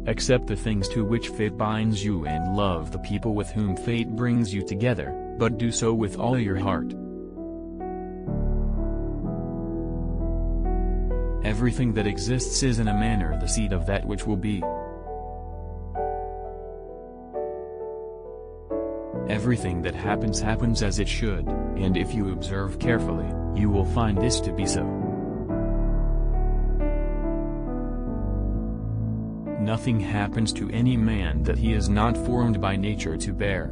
Accept the things to which fate binds you and love the people with whom fate brings you together, but do so with all your heart. Everything that exists is in a manner the seed of that which will be. Everything that happens happens as it should, and if you observe carefully, you will find this to be so. Nothing happens to any man that he is not formed by nature to bear.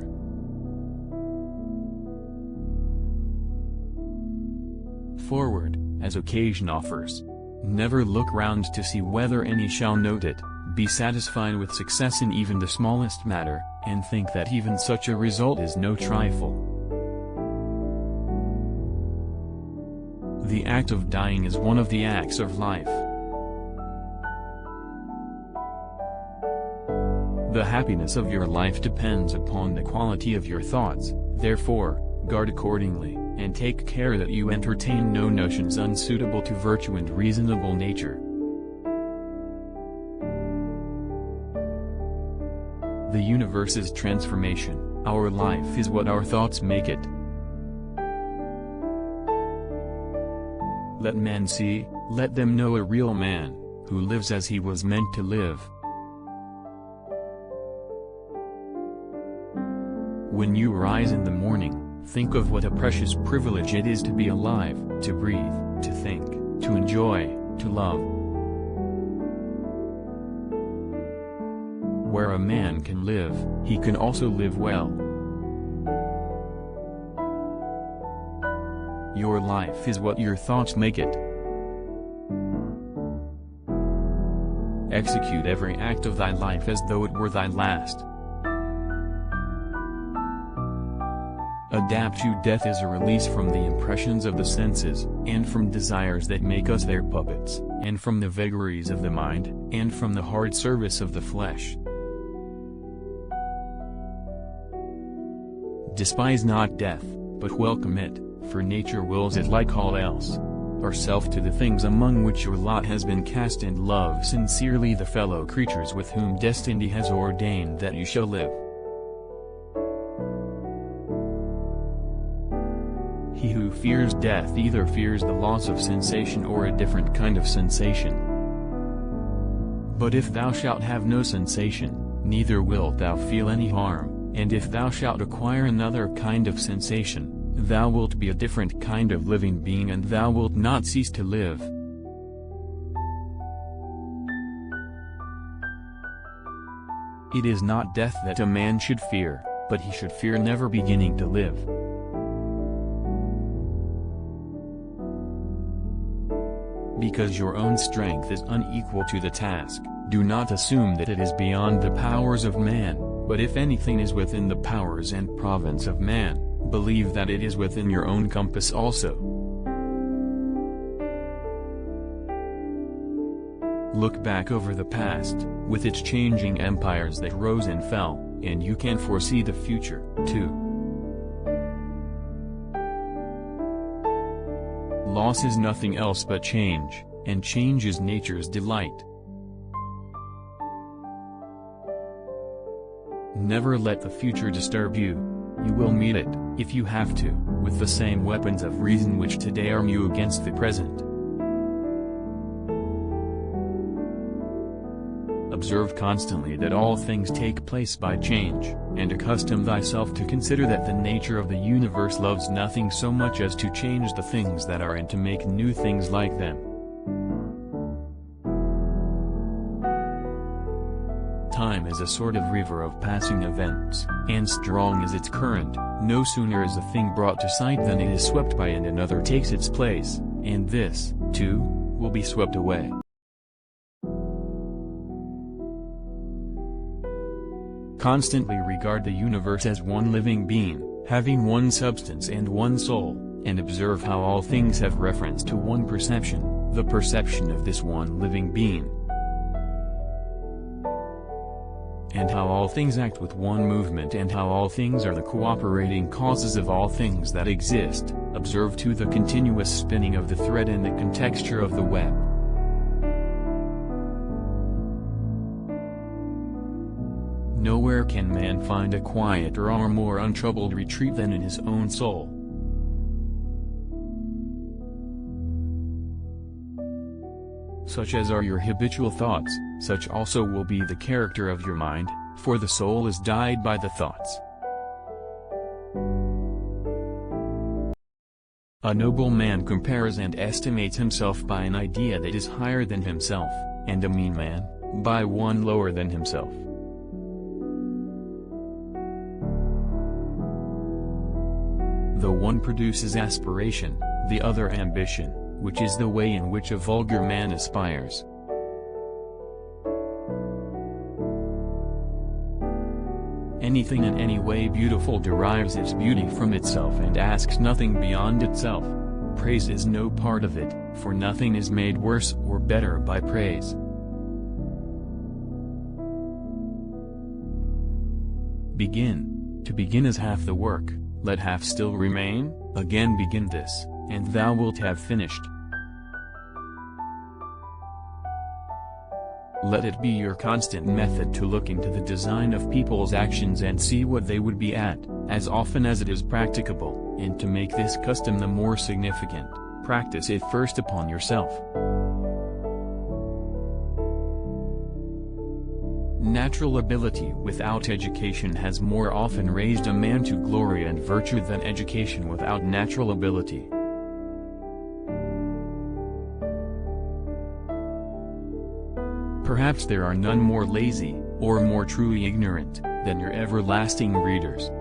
Forward, as occasion offers. Never look round to see whether any shall note it, be satisfied with success in even the smallest matter, and think that even such a result is no trifle. The act of dying is one of the acts of life. The happiness of your life depends upon the quality of your thoughts, therefore, guard accordingly, and take care that you entertain no notions unsuitable to virtue and reasonable nature. The universe is transformation, our life is what our thoughts make it. Let men see, let them know a real man, who lives as he was meant to live. When you rise in the morning, think of what a precious privilege it is to be alive, to breathe, to think, to enjoy, to love. Where a man can live, he can also live well. Your life is what your thoughts make it. Execute every act of thy life as though it were thy last. Adapt to death as a release from the impressions of the senses, and from desires that make us their puppets, and from the vagaries of the mind, and from the hard service of the flesh. Despise not death, but welcome it, for nature wills it like all else. Ourself to the things among which your lot has been cast, and love sincerely the fellow creatures with whom destiny has ordained that you shall live. He who fears death either fears the loss of sensation or a different kind of sensation. But if thou shalt have no sensation, neither wilt thou feel any harm, and if thou shalt acquire another kind of sensation, thou wilt be a different kind of living being, and thou wilt not cease to live. It is not death that a man should fear, but he should fear never beginning to live. Because your own strength is unequal to the task, do not assume that it is beyond the powers of man, but if anything is within the powers and province of man, believe that it is within your own compass also. Look back over the past, with its changing empires that rose and fell, and you can foresee the future, too. Loss is nothing else but change, and change is nature's delight. Never let the future disturb you. You will meet it, if you have to, with the same weapons of reason which today arm you against the present. Observe constantly that all things take place by change, and accustom thyself to consider that the nature of the universe loves nothing so much as to change the things that are and to make new things like them. Time is a sort of river of passing events, and strong is its current. No sooner is a thing brought to sight than it is swept by, and another takes its place, and this, too, will be swept away. Constantly regard the universe as one living being, having one substance and one soul, and observe how all things have reference to one perception, the perception of this one living being. And how all things act with one movement, and how all things are the cooperating causes of all things that exist. Observe too the continuous spinning of the thread and the contexture of the web. Nowhere can man find a quieter or more untroubled retreat than in his own soul. Such as are your habitual thoughts, such also will be the character of your mind, for the soul is dyed by the thoughts. A noble man compares and estimates himself by an idea that is higher than himself, and a mean man, by one lower than himself. The one produces aspiration, the other ambition, which is the way in which a vulgar man aspires. Anything in any way beautiful derives its beauty from itself and asks nothing beyond itself. Praise is no part of it, for nothing is made worse or better by praise. Begin. To begin is half the work, let half still remain, again begin this, and thou wilt have finished. Let it be your constant method to look into the design of people's actions and see what they would be at, as often as it is practicable, and to make this custom the more significant, practice it first upon yourself. Natural ability without education has more often raised a man to glory and virtue than education without natural ability. Perhaps there are none more lazy, or more truly ignorant, than your everlasting readers.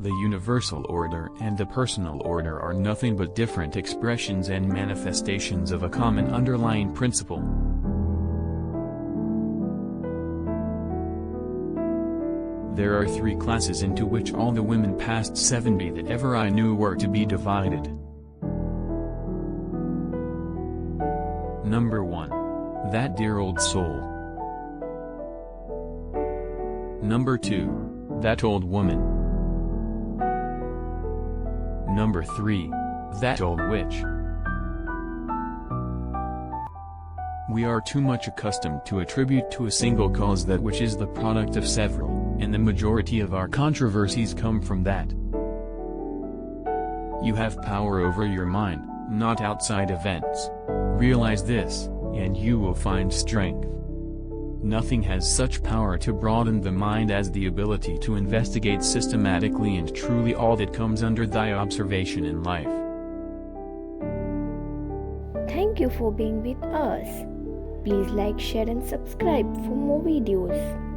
The universal order and the personal order are nothing but different expressions and manifestations of a common underlying principle. There are three classes into which all the women past 70 that ever I knew were to be divided. Number 1. That dear old soul. Number 2. That old woman. Number 3. That old witch. We are too much accustomed to attribute to a single cause that which is the product of several, and the majority of our controversies come from that. You have power over your mind, not outside events. Realize this, and you will find strength. Nothing has such power to broaden the mind as the ability to investigate systematically and truly all that comes under thy observation in life. Thank you for being with us. Please like, share and subscribe for more videos.